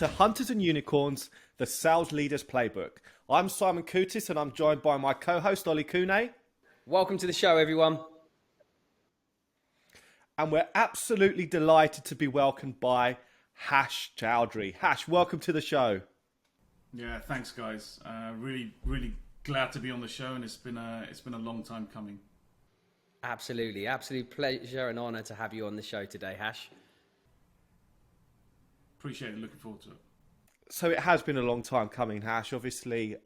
to Hunters and Unicorns, the Sales Leaders Playbook. I'm Simon Kutis and I'm joined by my co-host Ollie Kune. Welcome to the show, everyone. And we're absolutely delighted to be welcomed by Hash Choudhuri. Hash, welcome to the show. Yeah, thanks, guys. Really glad to be on the show, and it's been a long time coming. Absolutely, absolute pleasure and honor to have you on the show today, Hash. Appreciate it. Looking forward to it. So it has been a long time coming, Hash. Obviously,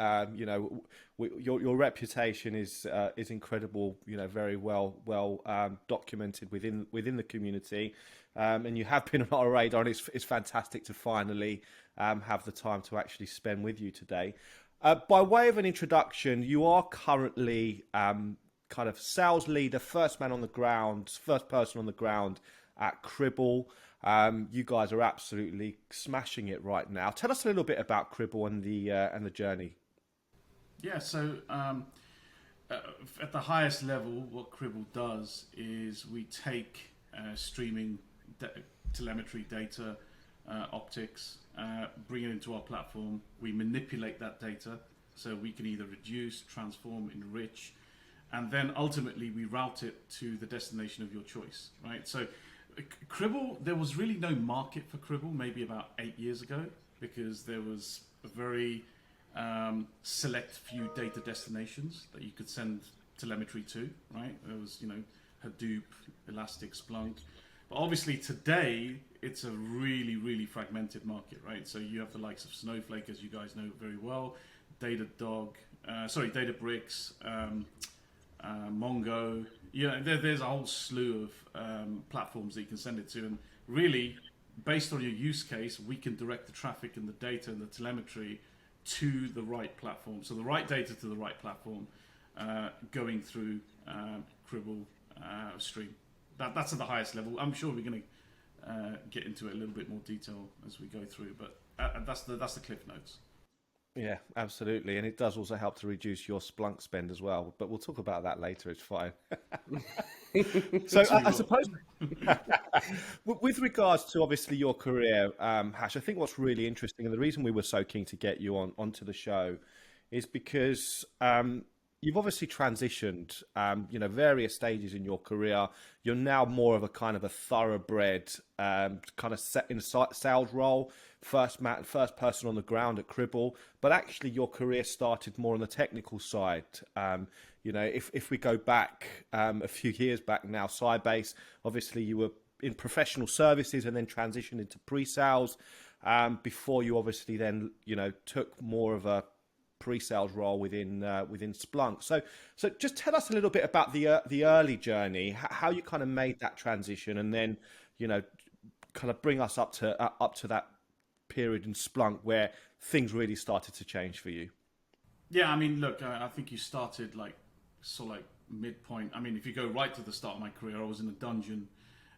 your reputation is incredible. You know, very well documented within the community, and you have been on our radar. And it's fantastic to finally have the time to actually spend with you today. By way of an introduction, you are currently kind of sales leader, first person on the ground at Cribble. You guys are absolutely smashing it right now. Tell us a little bit about Cribble and the journey. Yeah, so at the highest level, what Cribble does is we take streaming telemetry data, optics, bring it into our platform. We manipulate that data so we can either reduce, transform, enrich, and then ultimately we route it to the destination of your choice, right? So Cribble, there was really no market for Cribble maybe about 8 years ago because there was a very select few data destinations that you could send telemetry to, right? There was, Hadoop, Elastic, Splunk. But obviously today, it's a really fragmented market, right? So you have the likes of Snowflake, as you guys know very well, Databricks, Mongo. There's a whole slew of platforms that you can send it to, and really, based on your use case, we can direct the traffic and the data and the telemetry to the right platform. So the right data to the right platform, going through Cribble stream. That's at the highest level. I'm sure we're going to get into it a little bit more detail as we go through, but that's the cliff notes. Yeah, absolutely. And it does also help to reduce your Splunk spend as well. But we'll talk about that later. It's fine. So I suppose with regards to obviously your career, Hash, I think what's really interesting and the reason we were so keen to get you onto the show is because you've obviously transitioned, various stages in your career. You're now more of a kind of a thoroughbred kind of set in a sales role, first person on the ground at Cribble, but actually your career started more on the technical side. If we go back a few years back now, Sybase, obviously you were in professional services and then transitioned into pre-sales before you obviously then, took more of a pre-sales role within Splunk. So just tell us a little bit about the early journey, how you kind of made that transition, and then kind of bring us up to that period in Splunk where things really started to change for you. Yeah, I mean, look, I think you started like midpoint. I mean, if you go right to the start of my career, I was in a dungeon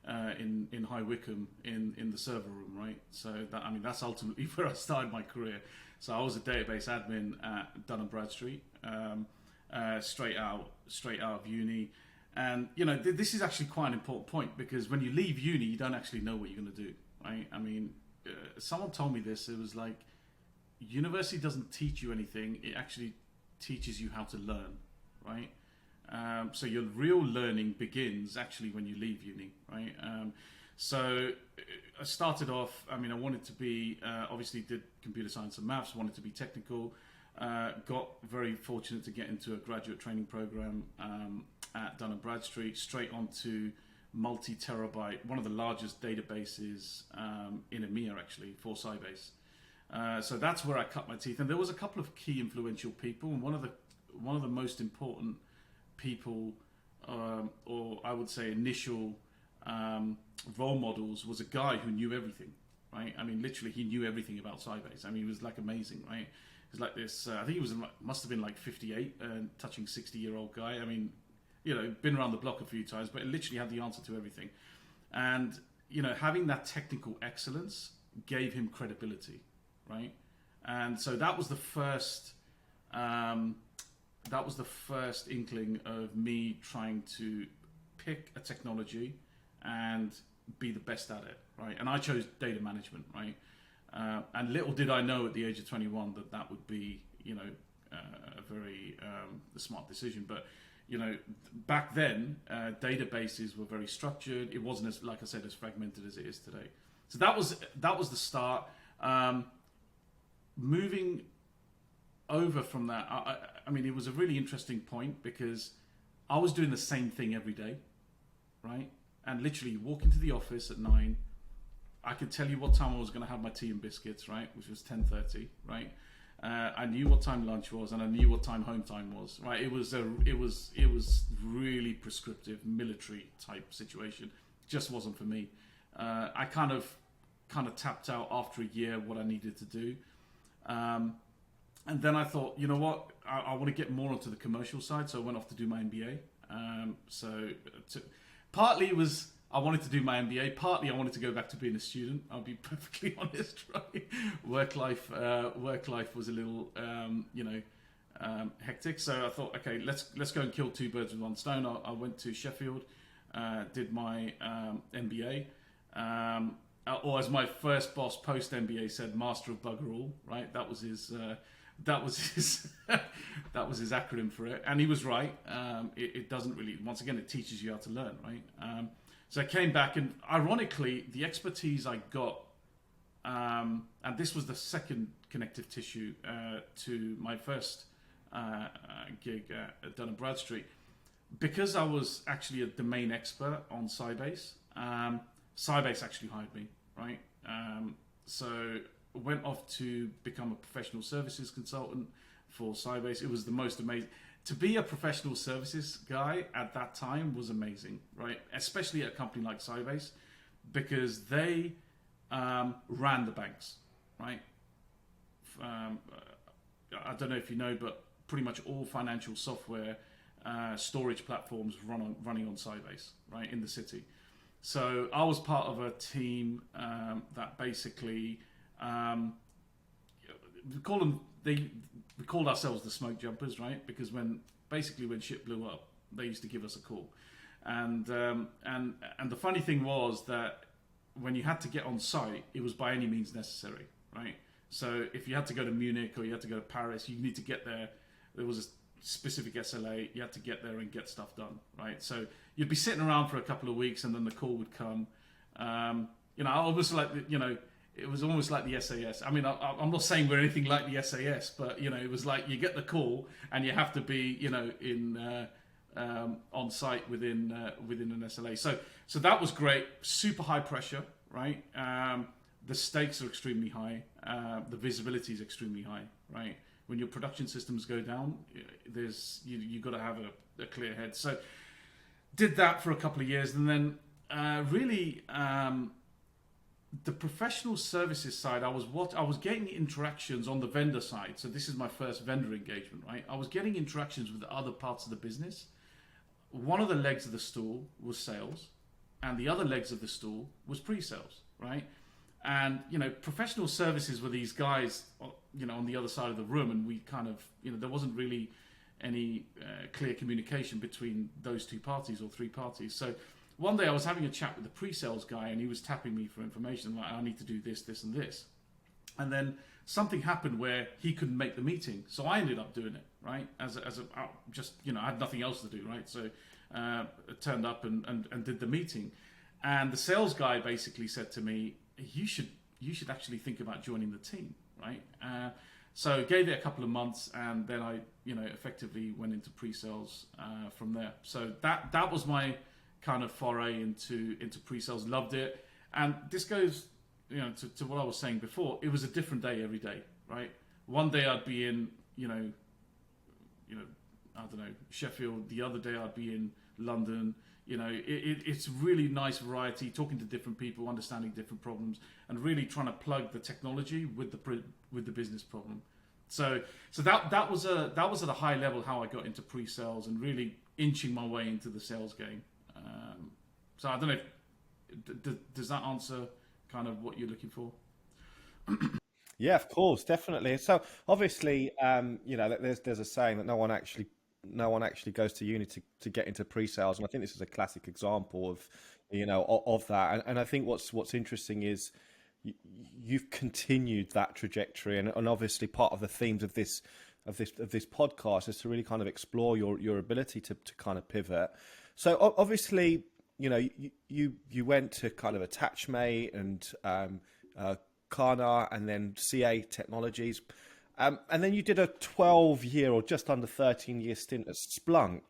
in High Wycombe in the server room, right? So that's ultimately where I started my career. So I was a database admin at Dun & Bradstreet, straight out of uni. And, this is actually quite an important point because when you leave uni, you don't actually know what you're going to do, right? I mean, someone told me this. It was like, university doesn't teach you anything. It actually teaches you how to learn, right? So your real learning begins actually when you leave uni, right? So I started off, I wanted to be, obviously did computer science and maths, wanted to be technical, got very fortunate to get into a graduate training program at Dun & Bradstreet, straight onto multi-terabyte, one of the largest databases in EMEA actually, for Sybase. So that's where I cut my teeth. And there was a couple of key influential people, and one of the most important people, or I would say initial role models, was a guy who knew everything, right? I mean, literally, he knew everything about Sybase. I mean, he was like amazing, right? He was like this. I think he must have been like 58, touching 60-year-old guy. I mean, been around the block a few times, but literally had the answer to everything. And having that technical excellence gave him credibility, right? And so that was the first. That was the first inkling of me trying to pick a technology and be the best at it, right? And I chose data management, right? And little did I know at the age of 21 that that would be, a very smart decision. But, back then, databases were very structured. It wasn't, as, like I said, as fragmented as it is today. So that was the start. Moving over from that, I mean, it was a really interesting point because I was doing the same thing every day, right? And literally walk into the office at 9. I could tell you what time I was going to have my tea and biscuits, right? Which was 10:30, right? I knew what time lunch was, and I knew what time home time was, right? It was really prescriptive, military type situation. Just wasn't for me. I kind of tapped out after a year what I needed to do, and then I thought, you know what, I want to get more onto the commercial side, so I went off to do my MBA. Partly it was I wanted to do my MBA. Partly I wanted to go back to being a student. I'll be perfectly honest, right? Work life was a little, hectic. So I thought, okay, let's go and kill two birds with one stone. I went to Sheffield, did my MBA, or as my first boss post MBA said, Master of Bugger All. Right? That was his. That was his acronym for it, and he was right. It doesn't really. Once again, it teaches you how to learn, right? So I came back, and ironically, the expertise I got, and this was the second connective tissue to my first gig at Dun & Bradstreet, because I was actually a domain expert on Sybase. Sybase actually hired me, right? So went off to become a professional services consultant for Sybase. It was the most amazing. To be a professional services guy at that time was amazing, right? Especially at a company like Sybase, because they ran the banks, right? I don't know if you know, but pretty much all financial software storage platforms running on Sybase, right, in the city. So I was part of a team that basically we called ourselves the smoke jumpers, right? Because when shit blew up, they used to give us a call, and the funny thing was that when you had to get on site, it was by any means necessary, right? So if you had to go to Munich or you had to go to Paris, you need to get there. There was a specific SLA. You had to get there and get stuff done, right? So you'd be sitting around for a couple of weeks, and then the call would come. Almost like it was almost like the SAS. I mean, I'm not saying we're anything like the SAS, but it was like you get the call and you have to be on site within an SLA. So that was great. Super high pressure, right? The stakes are extremely high. The visibility is extremely high, right? When your production systems go down, you got to have a clear head. So did that for a couple of years, and then really. The professional services side, I was getting interactions on the vendor side. So this is my first vendor engagement, right? I was getting interactions with other parts of the business. One of the legs of the stool was sales, and the other legs of the stool was pre-sales, right? And professional services were these guys, on the other side of the room, and we kind of, there wasn't really any clear communication between those two parties or three parties. So one day I was having a chat with the pre-sales guy, and he was tapping me for information, like, I need to do this, this, and this. And then something happened where he couldn't make the meeting, so I ended up doing it, right? I had nothing else to do, right? So I turned up and did the meeting, and the sales guy basically said to me, "You should actually think about joining the team, right?" So gave it a couple of months, and then I, effectively went into pre-sales from there. So that was my kind of foray into pre-sales. Loved it. And this goes to what I was saying before. It was a different day every day, right? One day I'd be in I don't know, Sheffield. The other day I'd be in London. It's really nice variety, talking to different people, understanding different problems, and really trying to plug the technology with the business problem. So that was at a high level how I got into pre-sales and really inching my way into the sales game. So I don't know does that answer kind of what you're looking for? Yeah, of course, definitely. So obviously, there's a saying that no one actually goes to uni to get into pre-sales, and I think this is a classic example of that. And I think what's interesting is, you've continued that trajectory, and obviously part of the themes of this podcast is to really kind of explore your ability to kind of pivot. So obviously, you know, you went to kind of Attachmate and Kana, and then CA Technologies, and then you did a 12-year or just under 13-year stint at Splunk.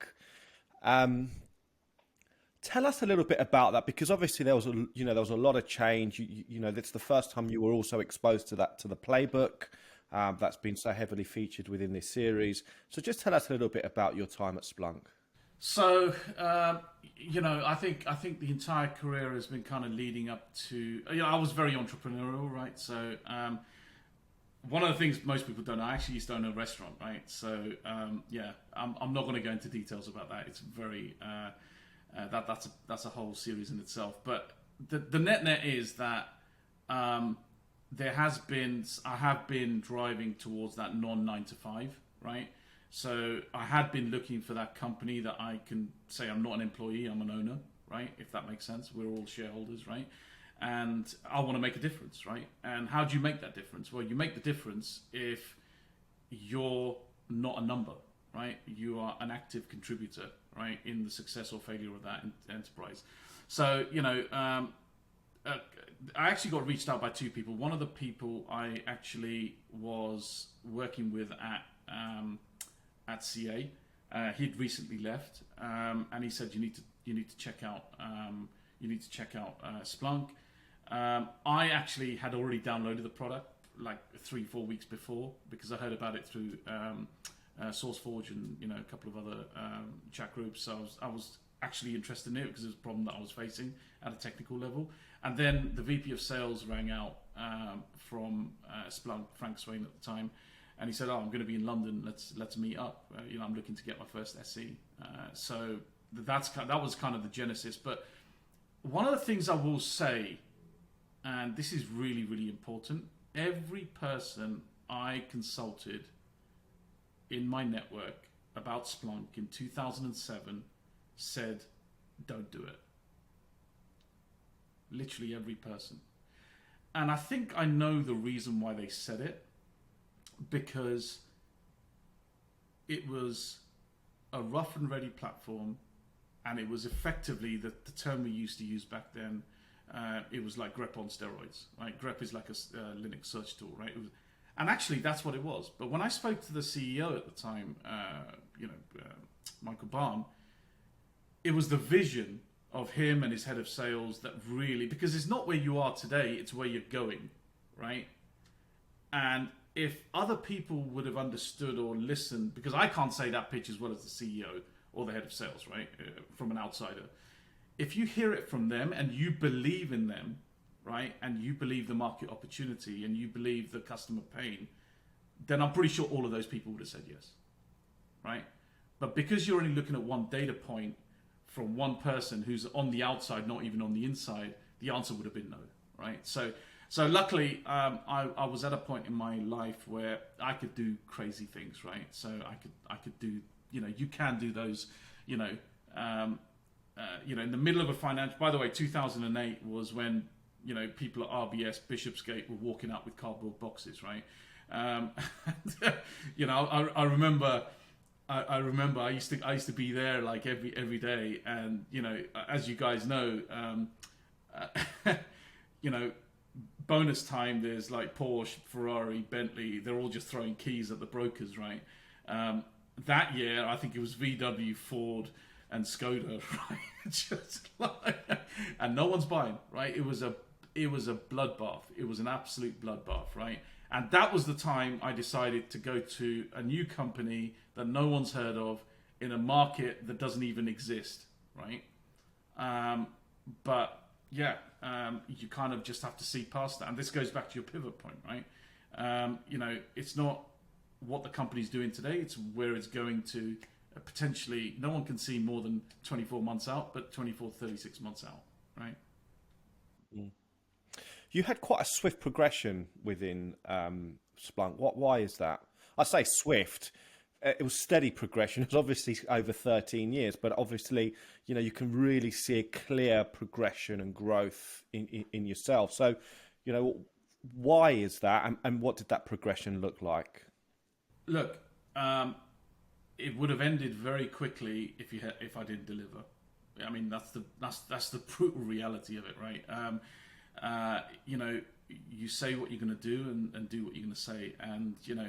Tell us a little bit about that, because obviously there was a lot of change. You know, that's the first time you were also exposed to the Playbook. That's been so heavily featured within this series. So just tell us a little bit about your time at Splunk. So, you know, I think the entire career has been kind of leading up to, you know, I was very entrepreneurial, right? So, one of the things most people don't know, I actually used to own a restaurant, right? So, yeah, I'm not going to go into details about that. It's very, that's a whole series in itself. But the net is that I have been driving towards that non-9 to 5, right? So I had been looking for that company that I can say I'm not an employee, I'm an owner, right? If that makes sense. We're all shareholders, right? And I want to make a difference, right? And how do you make that difference? Well, you make the difference if you're not a number, right? You are an active contributor, right, in the success or failure of that enterprise. So, you know, I actually got reached out by two people. One of the people I actually was working with at CA, he'd recently left, and he said you need to check out Splunk. I actually had already downloaded the product like 3-4 weeks before, because I heard about it through SourceForge and, you know, a couple of other chat groups. So I was actually interested in it because it was a problem that I was facing at a technical level. And then the VP of Sales rang out from Splunk, Frank Swain at the time, and he said, "Oh, I'm going to be in London. Let's meet up. You know, I'm looking to get my first SE." So that was kind of the genesis. But one of the things I will say, and this is really, really important, every person I consulted in my network about Splunk in 2007 said, "Don't do it." Literally every person. And I think I know the reason why they said it, because it was a rough and ready platform, and it was effectively the term we used to use back then. It was like grep on steroids, right? Grep is like a Linux search tool, right? And actually, that's what it was. But when I spoke to the CEO at the time, Michael Barn, it was the vision of him and his head of sales that really, because it's not where you are today, it's where you're going, right? And if other people would have understood or listened, because I can't say that pitch as well as the CEO or the head of sales, right? From an outsider. If you hear it from them and you believe in them, right? And you believe the market opportunity and you believe the customer pain, then I'm pretty sure all of those people would have said yes, right? But because you're only looking at one data point from one person who's on the outside, not even on the inside, the answer would have been no, right? So luckily, I was at a point in my life where I could do crazy things, right? So I could do, you know, you can do those, you know, in the middle of a financial. By the way, 2008 was when, you know, people at RBS Bishopsgate were walking out with cardboard boxes, right? You know, I remember I used to be there like every day, and you know, as you guys know, you know, bonus time, there's like Porsche, Ferrari, Bentley, they're all just throwing keys at the brokers, right? That year, I think it was VW, Ford, and Skoda, right? Just like, and no one's buying, right? It was a bloodbath. It was an absolute bloodbath, right? And that was the time I decided to go to a new company that no one's heard of in a market that doesn't even exist, right? But yeah, you kind of just have to see past that. And this goes back to your pivot point, right? You know, it's not what the company's doing today, it's where it's going to potentially. No one can see more than 24 months out, but 24, 36 months out, right? Mm. You had quite a swift progression within Splunk. Why is that? I say swift. It was steady progression. It was obviously over 13 years, but obviously, you know, you can really see a clear progression and growth in yourself. So, You know, why is that, and what did that progression look like? Look, it would have ended very quickly if I didn't deliver. I mean, that's the brutal reality of it, right? You know, you say what you're going to do and do what you're going to say, and you know,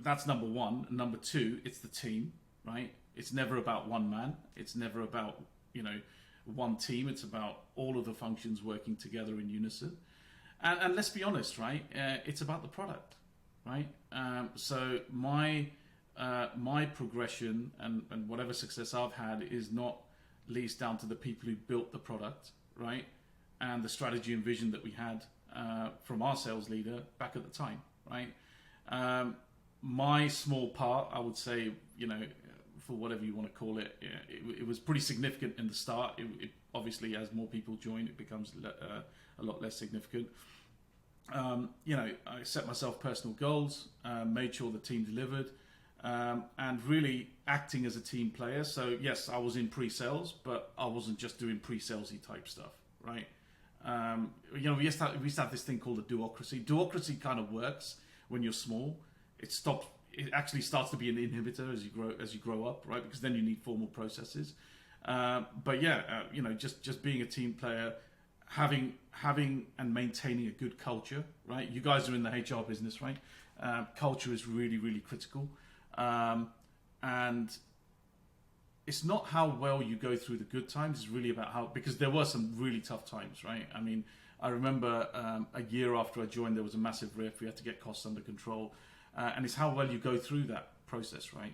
that's number one. Number two, it's the team, right? It's never about one man. It's never about, you know, one team. It's about all of the functions working together in unison. And let's be honest, right? It's about the product, right? So my progression and whatever success I've had is not least down to the people who built the product, right? And the strategy and vision that we had from our sales leader back at the time, right? My small part, I would say, you know, for whatever you want to call it, it was pretty significant in the start. It obviously, as more people join, it becomes a lot less significant. You know, I set myself personal goals, made sure the team delivered, and really acting as a team player. So yes, I was in pre-sales, but I wasn't just doing pre-salesy type stuff, right? You know, we used to have this thing called a duocracy. Duocracy kind of works when you're small. It actually starts to be an inhibitor as you grow up, right? Because then you need formal processes. But yeah, you know, just being a team player, having and maintaining a good culture, right? You guys are in the HR business, right? Culture is really, really critical. And it's not how well you go through the good times, it's really about how, because there were some really tough times, right? I mean, I remember a year after I joined, there was a massive rift. We had to get costs under control. And it's how well you go through that process, right?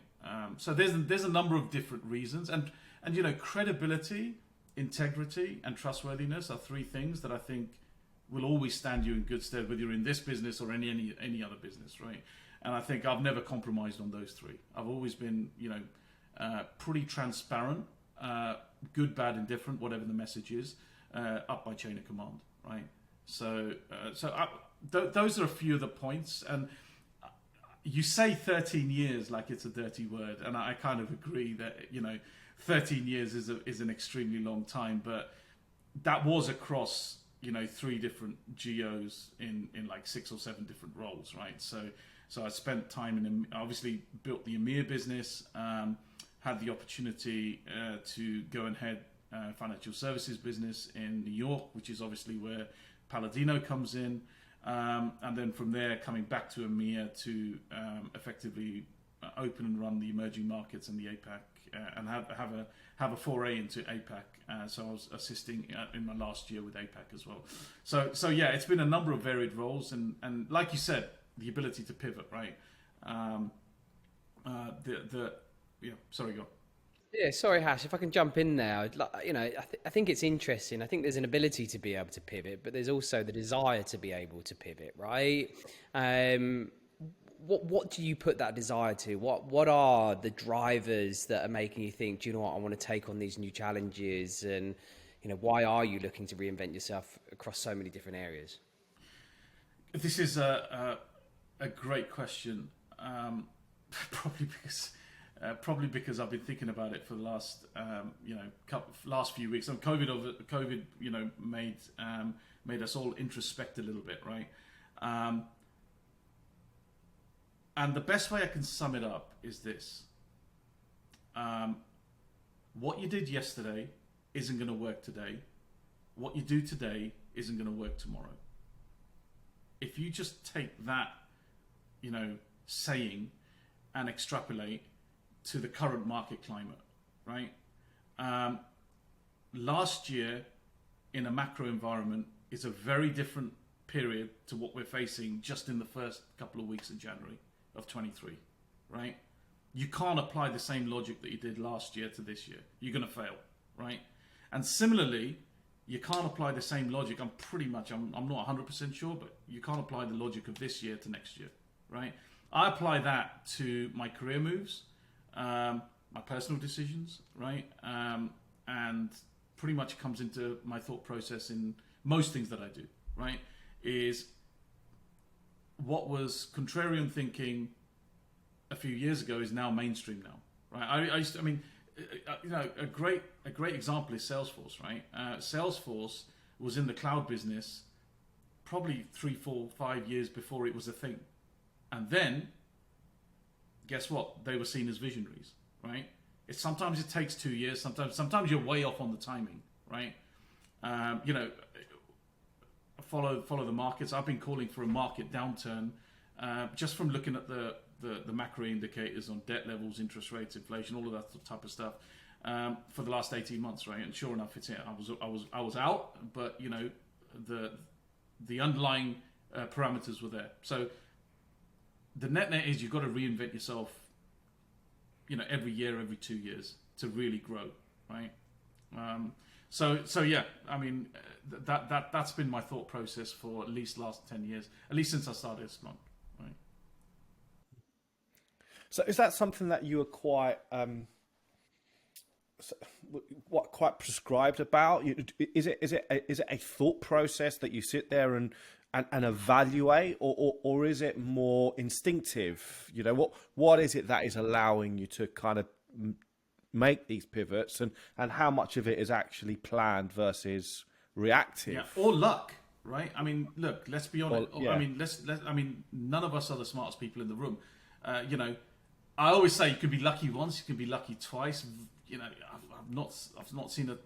So there's a number of different reasons. And you know, credibility, integrity, and trustworthiness are three things that I think will always stand you in good stead, whether you're in this business or any other business, right? And I think I've never compromised on those three. I've always been, you know, pretty transparent, good, bad, indifferent, whatever the message is, up by chain of command, right? So those are a few of the points. And you say 13 years like it's a dirty word, and I kind of agree that, you know, 13 years is an extremely long time, but that was across, you know, 3 different geos in like 6 or 7 different roles, right? So I spent time obviously built the EMEA business, had the opportunity to go and head financial services business in New York, which is obviously where Paladino comes in. And then from there, coming back to EMEA to effectively open and run the emerging markets and the APAC, and have a foray into APAC. So I was assisting in my last year with APAC as well. So yeah, it's been a number of varied roles, and like you said, the ability to pivot, right? Yeah. Sorry, go on. Yeah, sorry, Hash. If I can jump in there, you know, I think it's interesting. I think there's an ability to be able to pivot, but there's also the desire to be able to pivot, right? What do you put that desire to? What are the drivers that are making you think, do you know what, I want to take on these new challenges? And you know, why are you looking to reinvent yourself across so many different areas? This is a great question. Probably because I've been thinking about it for the last last few weeks. And COVID, you know, made us all introspect a little bit, right? And the best way I can sum it up is this: what you did yesterday isn't going to work today. What you do today isn't going to work tomorrow. If you just take that, you know, saying and extrapolate to the current market climate, right? Last year, in a macro environment, is a very different period to what we're facing just in the first couple of weeks of January of 23, right? You can't apply the same logic that you did last year to this year. You're going to fail, right? And similarly, you can't apply the same logic. I'm not 100% sure, but you can't apply the logic of this year to next year, right? I apply that to my career moves, my personal decisions, right? And pretty much comes into my thought process in most things that I do, right? Is what was contrarian thinking a few years ago is now mainstream now, right? I mean, you know, a great example is Salesforce, right? Salesforce was in the cloud business probably 3, 4, 5 years before it was a thing. And then, guess what? They were seen as visionaries, right? Sometimes it takes 2 years. Sometimes you're way off on the timing, right? Follow the markets. I've been calling for a market downturn just from looking at the macro indicators on debt levels, interest rates, inflation, all of that type of stuff for the last 18 months, right? And sure enough, it's it. I was out, but the underlying parameters were there. So the net is you've got to reinvent yourself, every year, every 2 years to really grow, right? So yeah, I mean that's been my thought process for at least last 10 years, at least since I started Splunk, right? So is that something that you are quite quite prescribed about? Is it a thought process that you sit there and evaluate, or is it more instinctive? What is it that is allowing you to kind of make these pivots, and how much of it is actually planned versus reactive? Yeah, or luck, right? I mean, look, let's be honest. Well, yeah. I mean, none of us are the smartest people in the room. I always say you can be lucky once, you can be lucky twice. I've not seen a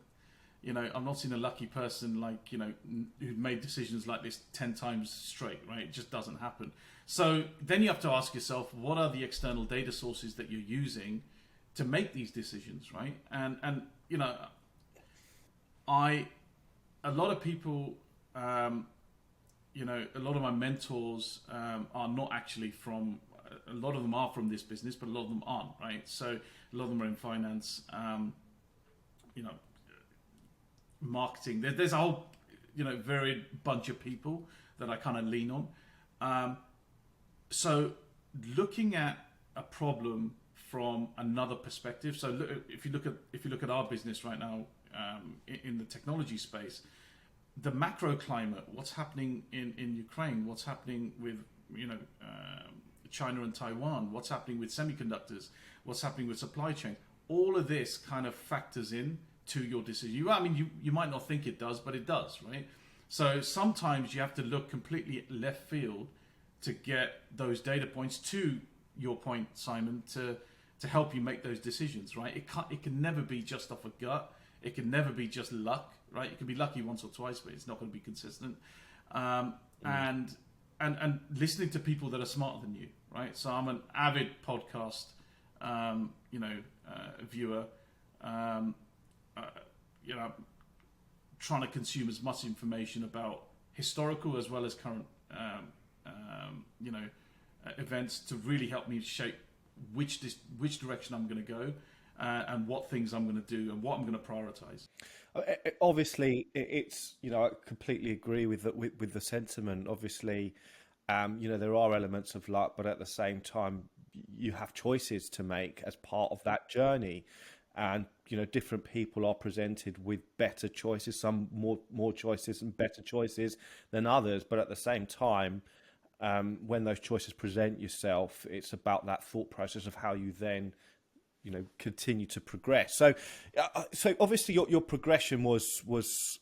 lucky person who made decisions like this 10 times straight, right? It just doesn't happen. So then you have to ask yourself, what are the external data sources that you're using to make these decisions, right? And a lot of people, a lot of my mentors are not actually from. A lot of them are from this business, but a lot of them aren't, right? So a lot of them are in finance, marketing. There's a whole, varied bunch of people that I kind of lean on. So looking at a problem from another perspective. So if you look at our business right now in the technology space, the macro climate, what's happening in Ukraine, what's happening with China and Taiwan, what's happening with semiconductors, what's happening with supply chain, all of this kind of factors in to your decision. You might not think it does, but it does, right? So sometimes you have to look completely left field to get those data points, to your point, Simon, to help you make those decisions, right? It can never be just off a gut. It can never be just luck, right? You can be lucky once or twice, but it's not going to be consistent. And listening to people that are smarter than you, right? So I'm an avid podcast, viewer. Trying to consume as much information about historical as well as current, events to really help me shape which direction I'm going to go, and what things I'm going to do and what I'm going to prioritize. Obviously, it's I completely agree with the sentiment. Obviously, there are elements of luck, but at the same time, you have choices to make as part of that journey, and different people are presented with better choices, some more choices and better choices than others. But at the same time, when those choices present yourself, it's about that thought process of how you then continue to progress. So obviously your progression was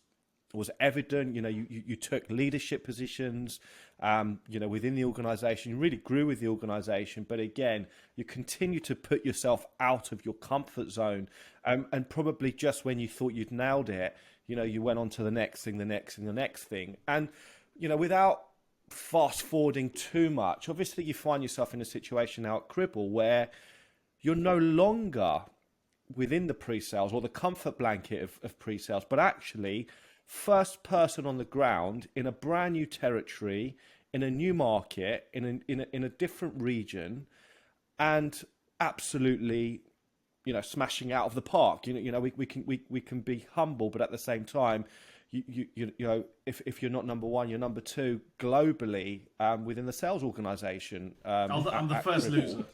evident. You took leadership positions, within the organization. You really grew with the organization, but again, you continue to put yourself out of your comfort zone. And probably just when you thought you'd nailed it, you went on to the next thing, the next thing, the next thing. And, without fast forwarding too much, obviously you find yourself in a situation now at Cribble where you're no longer within the pre-sales or the comfort blanket of pre-sales, but actually first person on the ground in a brand new territory, in a new market, in a different region, and absolutely, smashing out of the park. We can be humble, but at the same time, if you're not number one, you're number two globally within the sales organization. I'm the first loser.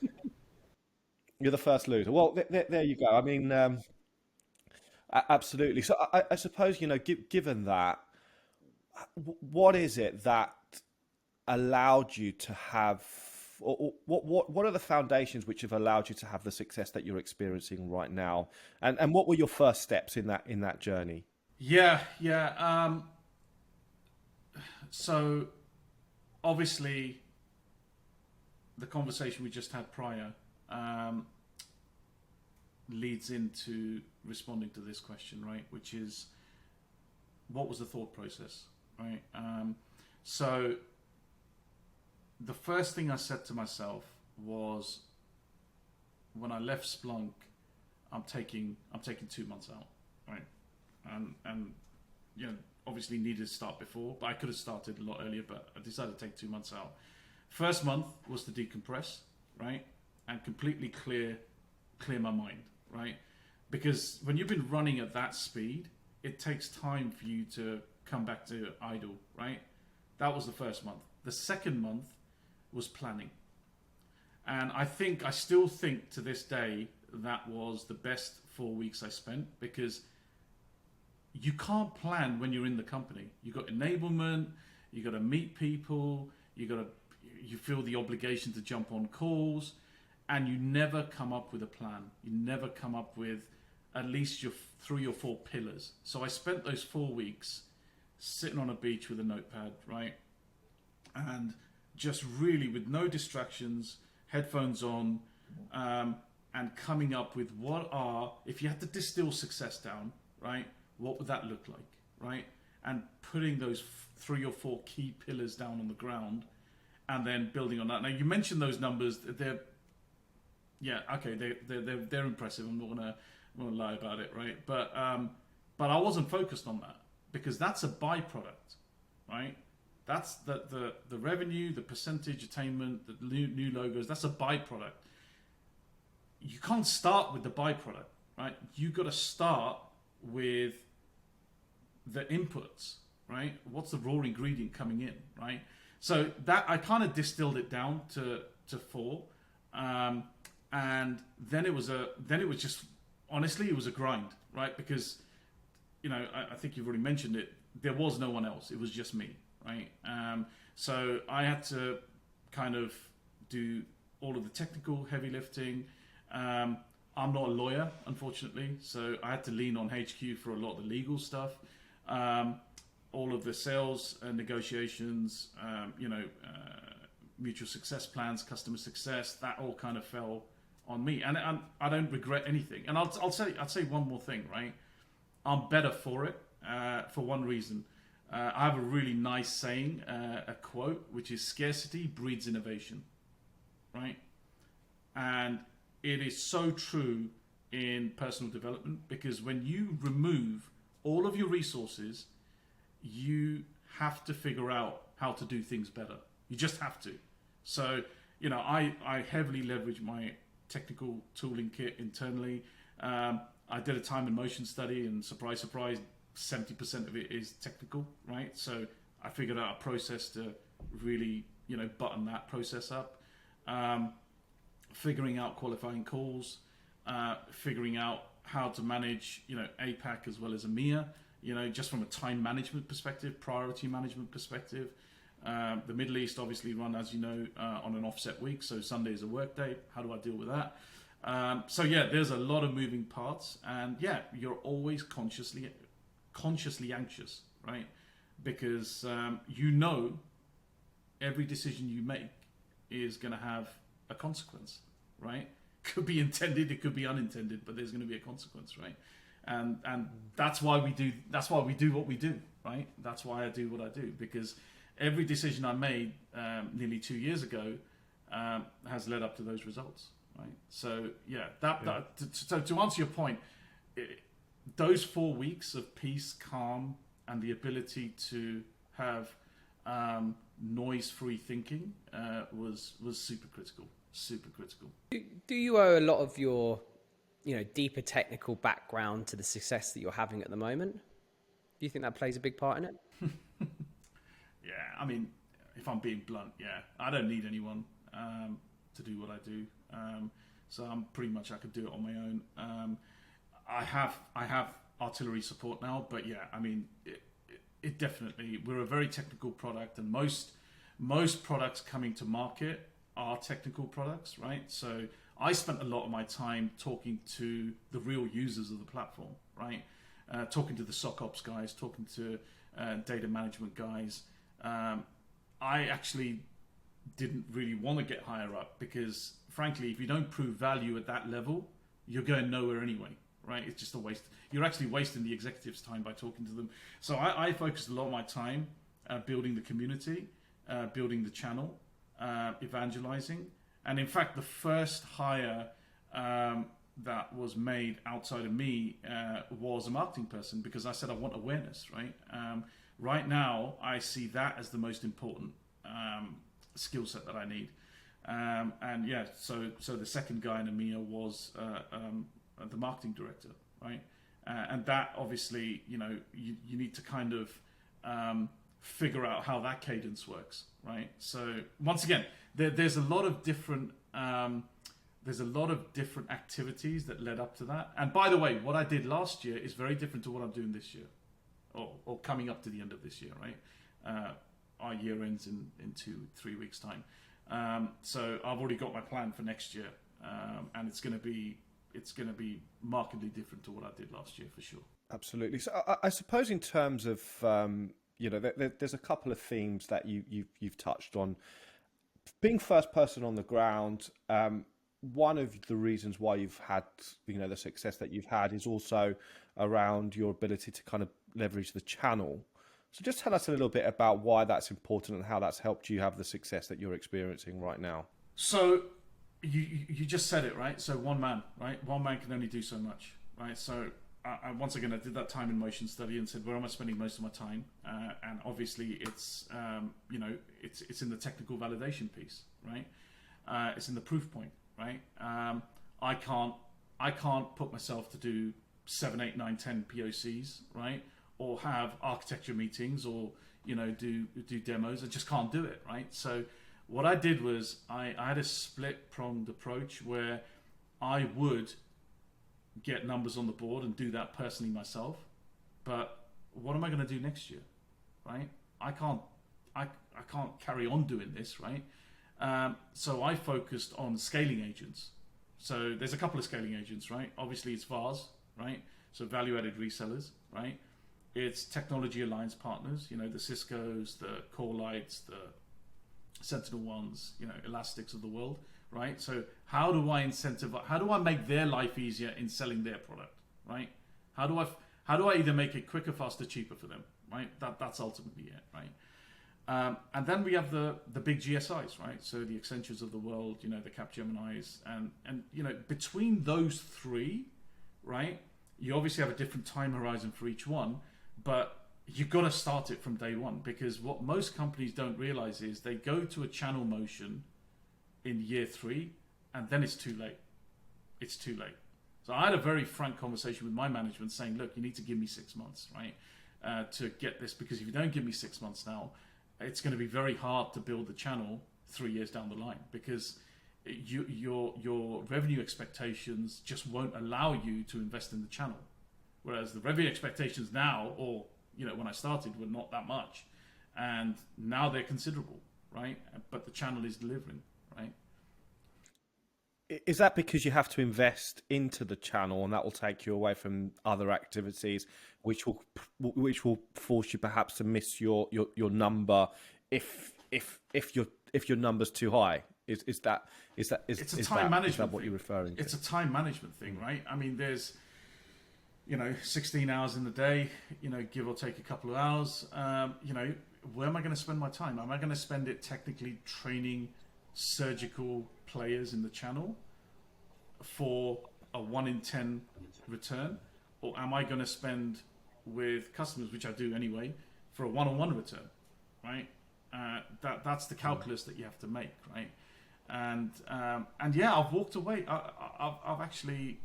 You're the first loser. Well, there you go. I mean, absolutely. So I suppose, given that, what is it that allowed you to have, or what are the foundations which have allowed you to have the success that you're experiencing right now? And what were your first steps in that journey? Yeah. so obviously the conversation we just had prior leads into responding to this question, right? Which is, what was the thought process, right? So the first thing I said to myself was, when I left Splunk, I'm taking 2 months out, right? And obviously needed to start before, but I could have started a lot earlier, but I decided to take 2 months out. First month was to decompress, right? And completely clear my mind, right? Because when you've been running at that speed, it takes time for you to come back to idle, right? That was the first month. The second month was planning. And I still think to this day, that was the best 4 weeks I spent, because you can't plan when you're in the company. You got enablement, you got to meet people, you feel the obligation to jump on calls, and you never come up with a plan. You never come up with at least your 3 or 4 pillars. So I spent those 4 weeks sitting on a beach with a notepad, right? And just really with no distractions, headphones on, and coming up with if you had to distill success down, right? What would that look like, right? And putting those 3 or 4 key pillars down on the ground, and then building on that. Now, you mentioned those numbers. They're impressive. I'm not gonna lie about it, right? But I wasn't focused on that, because that's a byproduct, right? That's the revenue, the percentage attainment, the new logos. That's a byproduct. You can't start with the byproduct, right? You got to start with the inputs, right? What's the raw ingredient coming in, right? So that I kind of distilled it down to 4, and then it was just, honestly, it was a grind, right? Because I think you've already mentioned it. There was no one else. It was just me, right? So I had to kind of do all of the technical heavy lifting. I'm not a lawyer, unfortunately, so I had to lean on HQ for a lot of the legal stuff. All of the sales negotiations, mutual success plans, customer success, that all kind of fell on me, and I don't regret anything. And I'll say one more thing, right? I'm better for it for one reason. I have a really nice saying, a quote, which is, scarcity breeds innovation, right? And it is so true in personal development, because when you remove all of your resources, you have to figure out how to do things better. You just have to. So, I heavily leverage my technical tooling kit internally. I did a time and motion study, and surprise, 70% of it is technical, right? So I figured out a process to really, button that process up. Figuring out qualifying calls, figuring out how to manage, APAC as well as EMEA, just from a time management perspective, priority management perspective. The Middle East obviously run, as you know, on an offset week, so Sunday is a work day. How do I deal with that? So yeah, there's a lot of moving parts, and yeah, you're always consciously anxious, right? Because every decision you make is going to have a consequence, right? Could be intended, it could be unintended, but there's going to be a consequence, right? And that's why we do what we do, right? That's why I do what I do, because every decision I made nearly 2 years ago has led up to those results, right? So yeah, so to answer your point, those 4 weeks of peace, calm, and the ability to have noise-free thinking was super critical. Super critical. Do you owe a lot of your, deeper technical background to the success that you're having at the moment? Do you think that plays a big part in it? Yeah, I mean, if I'm being blunt, yeah, I don't need anyone to do what I do. So I'm pretty much, I could do it on my own. I have artillery support now, but yeah, I mean, it definitely, we're a very technical product, and most products coming to market are technical products, right? So I spent a lot of my time talking to the real users of the platform, right? Talking to the SOC ops guys, talking to data management guys, I actually didn't really want to get higher up because, frankly, if you don't prove value at that level, you're going nowhere anyway, right? It's just a waste. You're actually wasting the executives' time by talking to them. So I focused a lot of my time building the community, building the channel, evangelizing. And in fact, the first hire that was made outside of me was a marketing person, because I said I want awareness, right? Right now, I see that as the most important skill set that I need. And yeah, so the second guy in EMEA was the marketing director, right? And that obviously, you need to kind of figure out how that cadence works, right? So once again, there's a lot of different activities that led up to that. And by the way, what I did last year is very different to what I'm doing this year, or coming up to the end of this year, right? Our year ends in 2-3 weeks' time. So I've already got my plan for next year, and it's going to be markedly different to what I did last year for sure. Absolutely. So I suppose in terms of there's a couple of themes that you've touched on. Being first person on the ground, one of the reasons why you've had the success that you've had is also around your ability to kind of leverage the channel. So just tell us a little bit about why that's important and how that's helped you have the success that you're experiencing right now. So you just said it, right? So one man, right? One man can only do so much, right? So once again, I did that time in motion study and said, where am I spending most of my time? And obviously it's it's in the technical validation piece, right? It's in the proof point, right? I can't put myself to do 7, 8, 9, 10 POCs, right? Or have architecture meetings, or do demos. I just can't do it, right? So what I did was I had a split-pronged approach where I would get numbers on the board and do that personally myself. But what am I going to do next year, right? I can't carry on doing this, right? So I focused on scaling agents. So there's a couple of scaling agents, right? Obviously it's VARs, right? So value-added resellers, right? It's technology alliance partners, the Ciscos, the Corelights, the Sentinel Ones, Elastics of the world, right? So how do I incentivize? How do I make their life easier in selling their product, right? How do I either make it quicker, faster, cheaper for them, right? That's ultimately it, right? And then we have the big GSIs, right? So the Accentures of the world, the Capgeminis, and between those three, right? You obviously have a different time horizon for each one, but you've got to start it from day one, because what most companies don't realize is they go to a channel motion in year 3 and then it's too late. It's too late. So I had a very frank conversation with my management saying, look, you need to give me 6 months, right? To get this, because if you don't give me 6 months now, it's going to be very hard to build the channel 3 years down the line, because your revenue expectations just won't allow you to invest in the channel. Whereas the revenue expectations now, or when I started, were not that much, and now they're considerable, right? But the channel is delivering, right? Is that because you have to invest into the channel, and that will take you away from other activities, which will force you perhaps to miss your number if your number's too high? Is that what you're referring to? It's a time management thing, right? I mean, there's 16 hours in the day, give or take a couple of hours. Where am I going to spend my time? Am I going to spend it technically training surgical players in the channel for a 1 in 10 return? Or am I going to spend with customers, which I do anyway, for a one-on-one return, right? That's the calculus that you have to make, right? And yeah, I've walked away. I've actually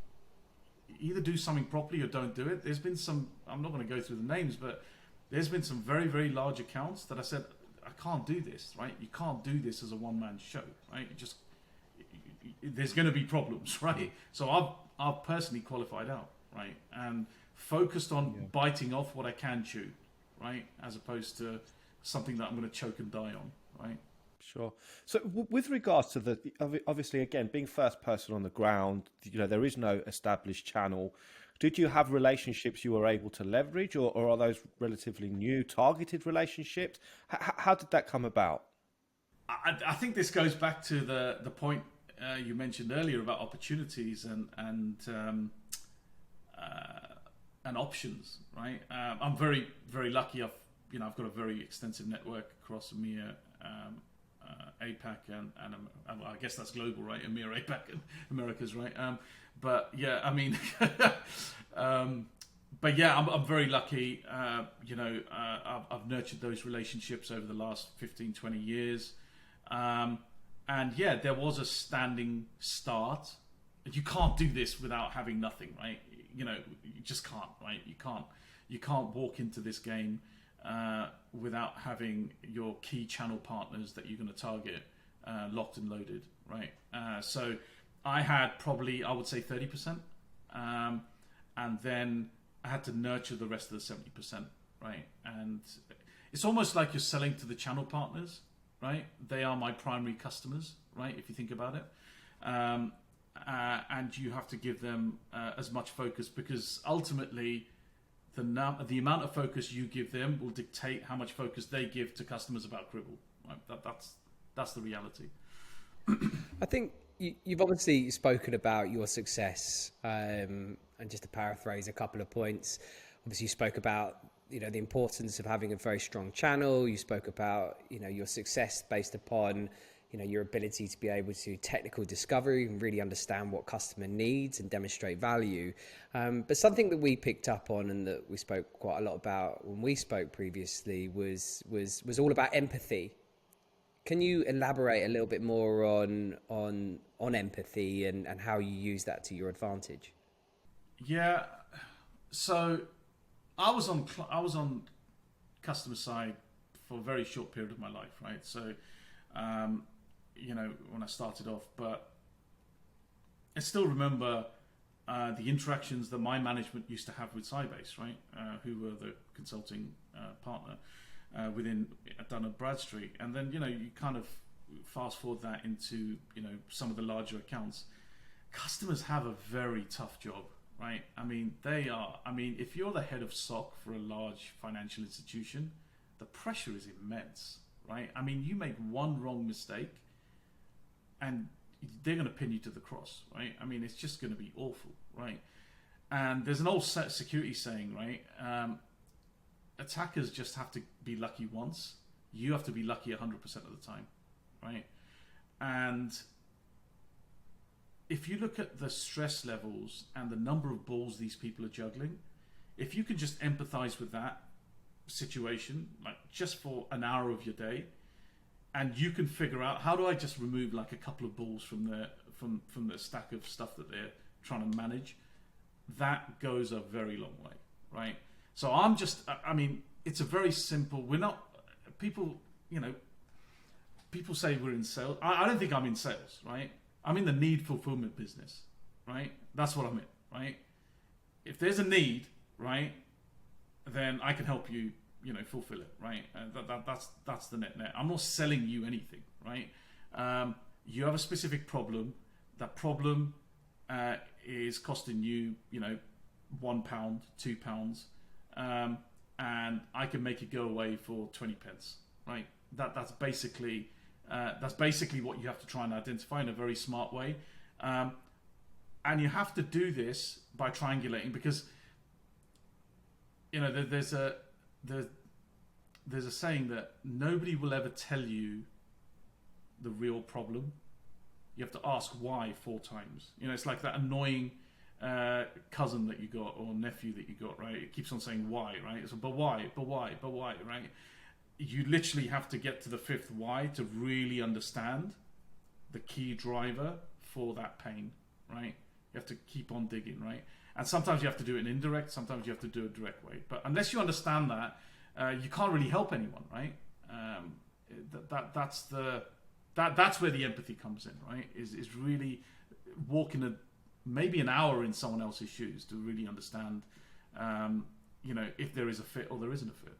either do something properly or don't do it. There's been some, I'm not going to go through the names, but there's been some very, very large accounts that I said, I can't do this, right? You can't do this as a one-man show, right? There's going to be problems, right? So I've personally qualified out, right? And focused on biting off what I can chew, right? As opposed to something that I'm going to choke and die on, right? Sure. So with regards to obviously, again, being first person on the ground, there is no established channel. Did you have relationships you were able to leverage, or are those relatively new targeted relationships? How did that come about? I think this goes back to the point you mentioned earlier about opportunities and options, right? I'm very, very lucky. I've got a very extensive network across EMEA, APAC, and I guess that's global, right? EMEA, APAC, and Americas, right? But yeah, I mean, but yeah, I'm very lucky. I've nurtured those relationships over the last 15, 20 years. And yeah, there was a standing start. You can't do this without having nothing, right? You just can't, right? You can't walk into this game without having your key channel partners that you're going to target locked and loaded, right? So I had probably, I would say 30%, and then I had to nurture the rest of the 70%, right? And it's almost like you're selling to the channel partners, right? They are my primary customers, right? If you think about it. And you have to give them as much focus, because ultimately the amount of focus you give them will dictate how much focus they give to customers about Cribble. Right? That's the reality. I think you've obviously spoken about your success, and just to paraphrase a couple of points, obviously you spoke about the importance of having a very strong channel. You spoke about your success based upon your ability to be able to technical discovery and really understand what customer needs and demonstrate value. But something that we picked up on and that we spoke quite a lot about when we spoke previously was all about empathy. Can you elaborate a little bit more on empathy and how you use that to your advantage? Yeah. So I was on customer side for a very short period of my life, right? So when I started off, but I still remember the interactions that my management used to have with Sybase, right? Who were the consulting partner within Dun & Bradstreet. And then, you kind of fast forward that into, some of the larger accounts. Customers have a very tough job, right? I mean, if you're the head of SOC for a large financial institution, the pressure is immense, right? I mean, you make one wrong mistake and they're going to pin you to the cross, right? I mean, it's just going to be awful, right? And there's an old security saying, right? Attackers just have to be lucky once. You have to be lucky 100% of the time, right? And if you look at the stress levels and the number of balls these people are juggling, if you can just empathize with that situation, like just for an hour of your day, and you can figure out, how do I just remove like a couple of balls from the stack of stuff that they're trying to manage, that goes a very long way, right? So it's a very simple, people say we're in sales. I don't think I'm in sales, right? I'm in the need fulfillment business, right? That's what I'm in, right? If there's a need, right, then I can help you, fulfill it, right? That's the net. I'm not selling you anything, right? You have a specific problem. That problem is costing you, £1, £2, and I can make it go away for 20 pence, right? That's basically what you have to try and identify in a very smart way, and you have to do this by triangulating, because there's a saying that nobody will ever tell you the real problem. You have to ask why 4 times. It's like that annoying cousin that you got, or nephew that you got, right? It keeps on saying why, right? So, but why, right? You literally have to get to the 5th why to really understand the key driver for that pain, right? You have to keep on digging, right? And sometimes you have to do it in indirect, sometimes you have to do it direct way. But unless you understand that, you can't really help anyone, right? That's where the empathy comes in, right? Is really walking maybe an hour in someone else's shoes to really understand, if there is a fit or there isn't a fit.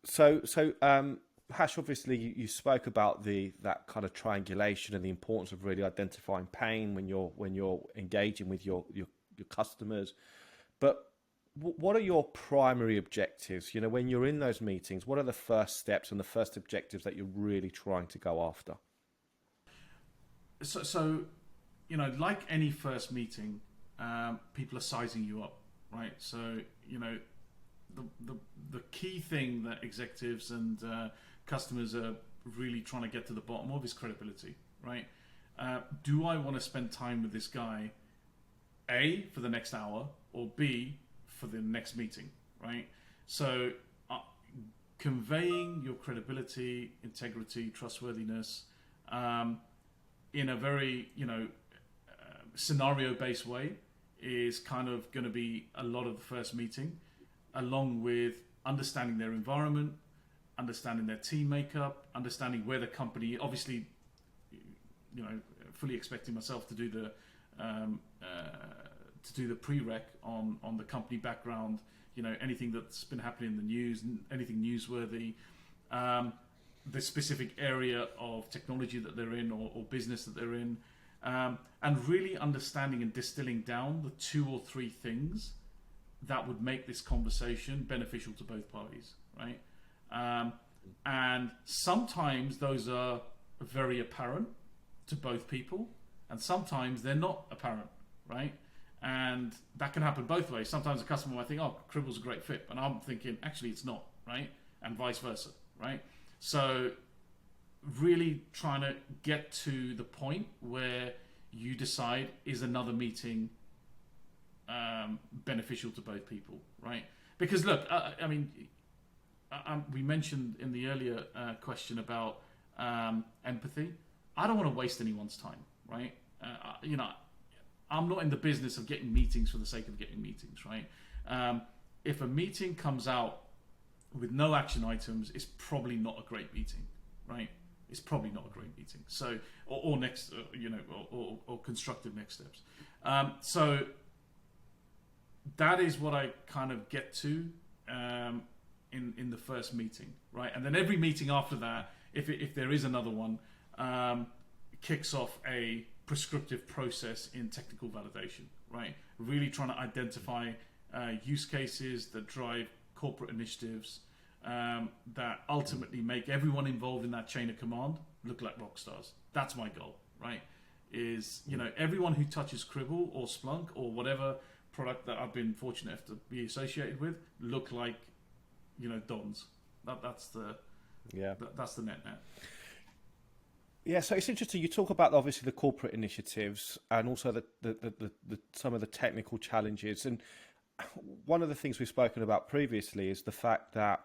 So Hash, obviously you spoke about that kind of triangulation and the importance of really identifying pain when you're engaging with your customers. But what are your primary objectives? You know, when you're in those meetings, what are the first steps and the first objectives that you're really trying to go after? So you know, like any first meeting, people are sizing you up, right? So, you know, the key thing that executives and customers are really trying to get to the bottom of is credibility, right? Do I want to spend time with this guy, A, for the next hour, or B, for the next meeting, right? So conveying your credibility, integrity, trustworthiness in a very, you know, scenario-based way is kind of going to be a lot of the first meeting, along with understanding their environment, understanding their team makeup, understanding where the company, obviously, you know, fully expecting myself to do the prereq on the company background, you know, anything that's been happening in the news, anything newsworthy, the specific area of technology that they're in or business that they're in, and really understanding and distilling down the 2 or 3 things that would make this conversation beneficial to both parties, right? And sometimes those are very apparent to both people, and sometimes they're not apparent, right? And that can happen both ways. Sometimes a customer might think, oh, Cribble's a great fit, and I'm thinking, actually, it's not, right? And vice versa, right? So really trying to get to the point where you decide, is another meeting beneficial to both people, right? Because look, I mean, we mentioned in the earlier question about empathy. I don't want to waste anyone's time, right? You know, I'm not in the business of getting meetings for the sake of getting meetings, right? If a meeting comes out with no action items, it's probably not a great meeting, right? It's probably not a great meeting. So, or next, you know, or constructive next steps. So that is what I kind of get to in the first meeting, right? And then every meeting after that, if there is another one, kicks off a prescriptive process in technical validation, right? Really trying to identify use cases that drive corporate initiatives that ultimately make everyone involved in that chain of command look like rock stars. That's my goal, right? Is, you know, everyone who touches Cribble or Splunk or whatever product that I've been fortunate enough to be associated with look like, you know, dons. That's the net. Yeah, so it's interesting. You talk about obviously the corporate initiatives and also the some of the technical challenges. And one of the things we've spoken about previously is the fact that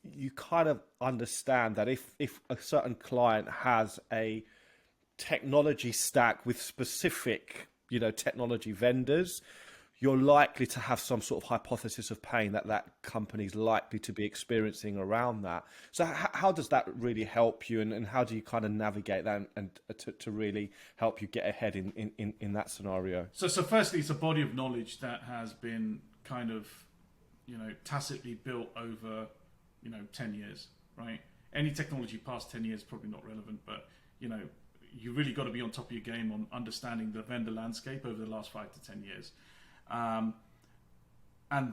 you kind of understand that if a certain client has a technology stack with specific, you know, technology vendors, you're likely to have some sort of hypothesis of pain that company's likely to be experiencing around that. So how does that really help you, and how do you kind of navigate that and to really help you get ahead in that scenario? So firstly, it's a body of knowledge that has been kind of, you know, tacitly built over, you know, 10 years, right? Any technology past 10 years probably not relevant, but, you know, you really got to be on top of your game on understanding the vendor landscape over the last 5 to 10 years. And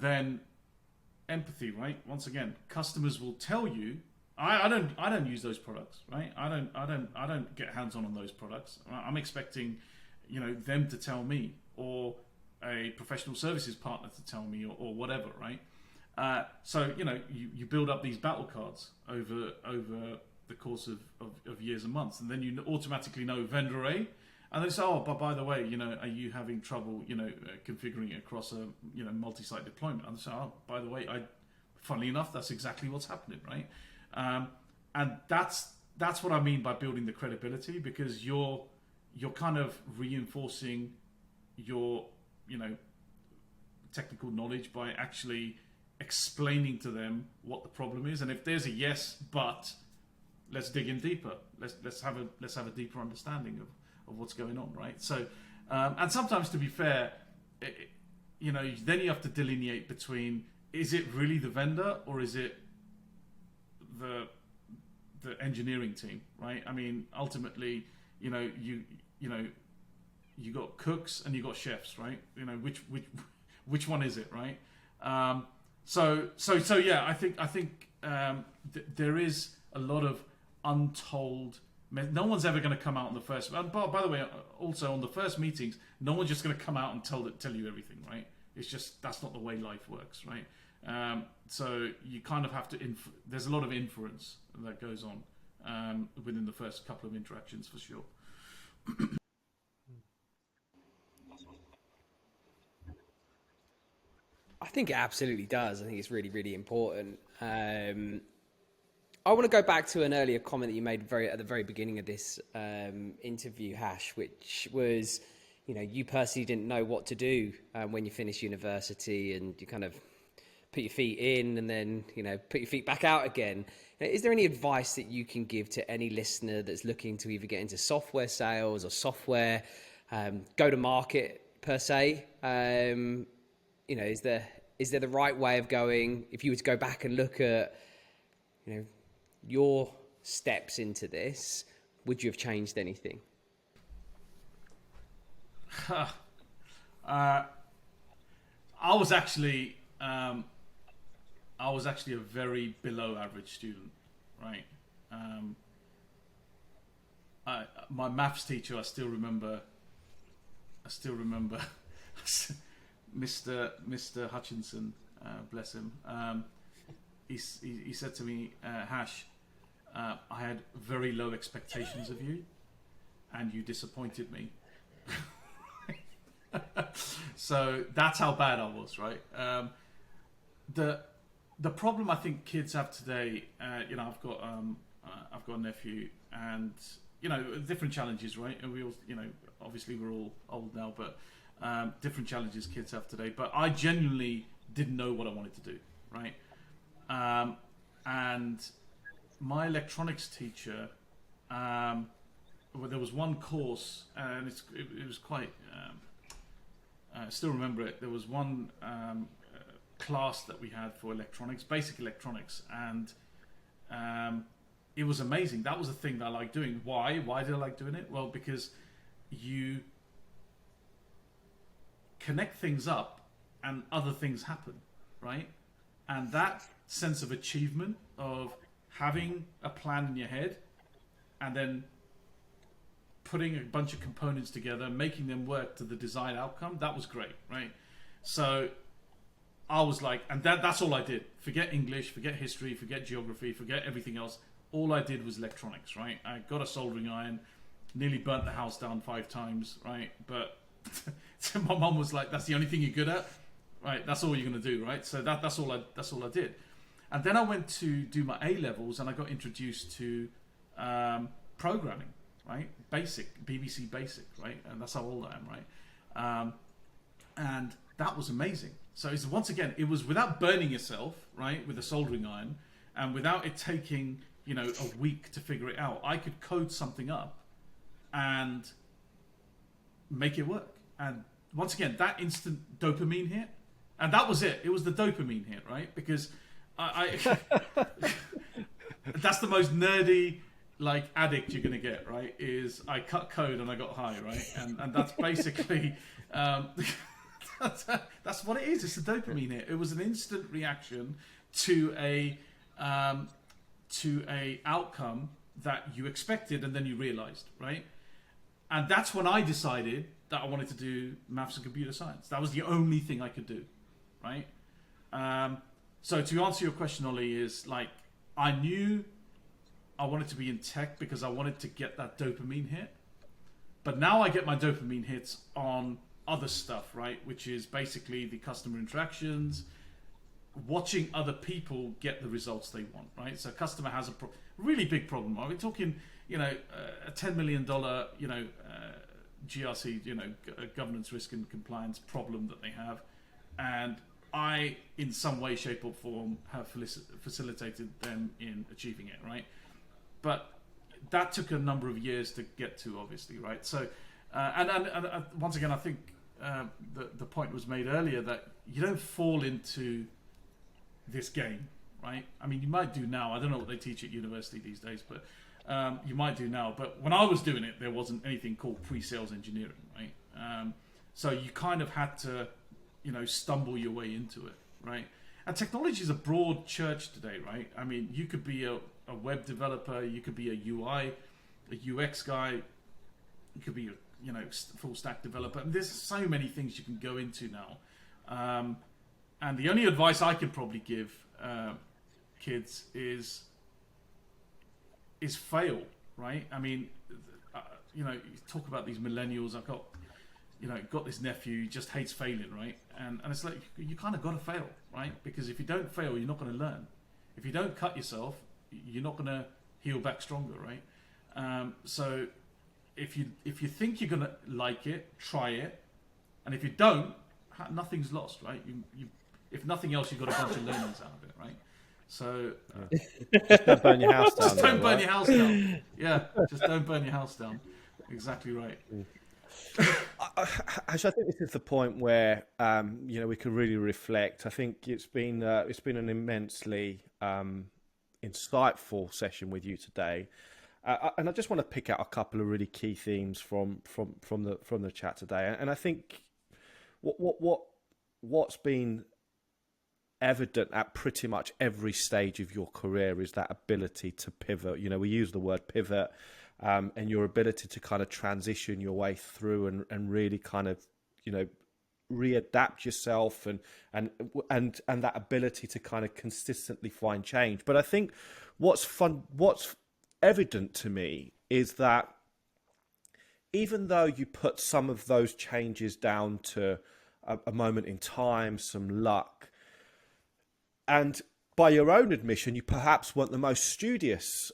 then empathy, right? Once again, customers will tell you, I don't use those products, right? I don't get hands on those products. I'm expecting, you know, them to tell me, or a professional services partner to tell me, or whatever, right? So, you know, you build up these battle cards over the course of years and months, and then you automatically know vendor A, and they say, oh, but by the way, you know, are you having trouble, you know, configuring it across a, you know, multi-site deployment? And they say, oh, by the way, funnily enough, that's exactly what's happening, right? And that's what I mean by building the credibility, because you're kind of reinforcing your, you know, technical knowledge by actually explaining to them what the problem is, and if there's a yes, but let's dig in deeper. Let's have a deeper understanding of what's going on, right? So, and sometimes, to be fair, you know, then you have to delineate between, is it really the vendor or is it the engineering team, right? I mean, ultimately, you know, you got cooks and you got chefs, right? You know, which one is it, right? So yeah, I think there is a lot of untold. No one's ever going to come out on the first. And by the way, also on the first meetings, no one's just going to come out and tell you everything, right? It's just that's not the way life works, right? So you kind of have to. There's a lot of inference that goes on within the first couple of interactions, for sure. I think it absolutely does. I think it's really, really important. I want to go back to an earlier comment that you made at the very beginning of this interview, Hash, which was, you know, you personally didn't know what to do when you finished university, and you kind of put your feet in and then, you know, put your feet back out again. Is there any advice that you can give to any listener that's looking to either get into software sales or software, go to market per se? You know, is there the right way of going? If you were to go back and look at, you know, your steps into this, would you have changed anything? I was actually a very below average student, right? My maths teacher, I still remember Mr. Hutchinson, bless him. He said to me, Hash, I had very low expectations of you, and you disappointed me. So that's how bad I was, right? The problem I think kids have today, you know, I've got a nephew, and you know, different challenges, right? And we all, you know, obviously we're all old now, but different challenges kids have today. But I genuinely didn't know what I wanted to do, right? And my electronics teacher, well, there was one course, and it was quite. I still remember it. There was one class that we had for electronics, basic electronics, and it was amazing. That was the thing that I liked doing. Why? Why did I like doing it? Well, because you connect things up and other things happen, right? And that sense of achievement of having a plan in your head and then putting a bunch of components together, making them work to the desired outcome, that was great, right? So I was like, and that's all I did. Forget English, forget history, forget geography, forget everything else. All I did was electronics, right? I got a soldering iron, nearly burnt the house down 5 times, right? But my mom was like, that's the only thing you're good at? Right, that's all you're going to do, right? So that's all I did. And then I went to do my A-levels, and I got introduced to programming, right? Basic, BBC Basic, right? And that's how old I am, right? And that was amazing. So it's, once again, it was without burning yourself, right, with a soldering iron, and without it taking, you know, a week to figure it out. I could code something up and make it work. And once again, that instant dopamine hit, and that was it. It was the dopamine hit, right? Because I that's the most nerdy, like, addict you're gonna get, right? Is I cut code and I got high, right? And that's basically that's what it is. It's a dopamine hit. It was an instant reaction to a outcome that you expected and then you realized, right? And that's when I decided that I wanted to do maths and computer science. That was the only thing I could do, right? So to answer your question, Ollie, is like, I knew I wanted to be in tech because I wanted to get that dopamine hit. But now I get my dopamine hits on other stuff, right? Which is basically the customer interactions, watching other people get the results they want, right? So a customer has a really big problem. Are we talking, you know, a $10 million, you know, GRC, you know, governance, risk and compliance problem that they have, and I, in some way, shape or form, have facilitated them in achieving it, right? But that took a number of years to get to, obviously, right? So, and once again, I think the point was made earlier that you don't fall into this game, right? I mean, you might do now. I don't know what they teach at university these days, but you might do now. But when I was doing it, there wasn't anything called pre-sales engineering, right? So you kind of had to, stumble your way into it, right? And technology is a broad church today, right? I mean, you could be a web developer, you could be a UI, a UX guy, you could be a full stack developer. And there's so many things you can go into now. And the only advice I can probably give kids is fail, right? I mean, you talk about these millennials. I've got this nephew who just hates failing, right? And it's like, you kind of got to fail, right? Because if you don't fail, you're not going to learn. If you don't cut yourself, you're not going to heal back stronger, right? So if you think you're going to like it, try it. And if you don't, nothing's lost, right? You if nothing else, you've got a bunch of learnings out of it, right? So just don't burn your house down. Just don't burn your house down. Yeah, just don't burn your house down. Exactly right. Actually, I think this is the point where we can really reflect. I think it's been an immensely insightful session with you today, and I just want to pick out a couple of really key themes from the chat today. And I think what's been evident at pretty much every stage of your career is that ability to pivot. We use the word pivot. And your ability to kind of transition your way through and really kind of, readapt yourself and that ability to kind of consistently find change. But I think what's evident to me is that even though you put some of those changes down to a moment in time, some luck, and by your own admission, you perhaps weren't the most studious,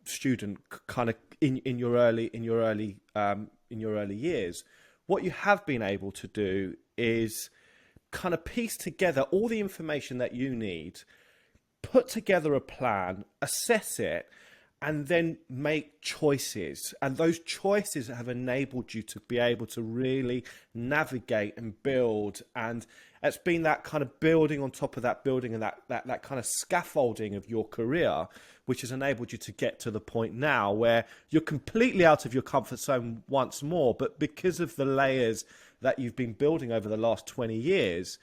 student kind of in your early years. What you have been able to do is kind of piece together all the information that you need, put together a plan, assess it, and then make choices. And those choices have enabled you to be able to really navigate and build. And it's been that kind of building on top of that building and that kind of scaffolding of your career, which has enabled you to get to the point now where you're completely out of your comfort zone once more. But because of the layers that you've been building over the last 20 years,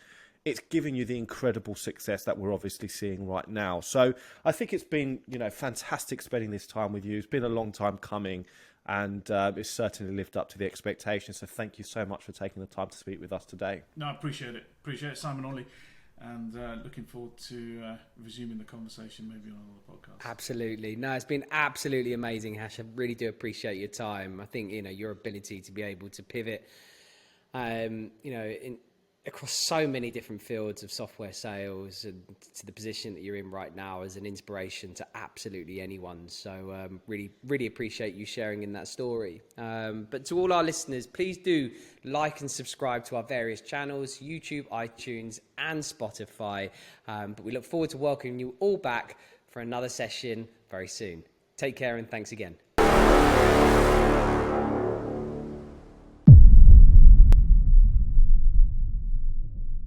it's giving you the incredible success that we're obviously seeing right now. So I think it's been, fantastic spending this time with you. It's been a long time coming, and it's certainly lived up to the expectations. So thank you so much for taking the time to speak with us today. No, I appreciate it. Appreciate it, Simon Ollie. And looking forward to resuming the conversation maybe on another podcast. Absolutely. No, it's been absolutely amazing, Hash. I really do appreciate your time. I think, your ability to be able to pivot, across so many different fields of software sales and to the position that you're in right now as an inspiration to absolutely anyone. So really, really appreciate you sharing in that story. But to all our listeners, please do like and subscribe to our various channels, YouTube, iTunes, and Spotify. But we look forward to welcoming you all back for another session very soon. Take care and thanks again.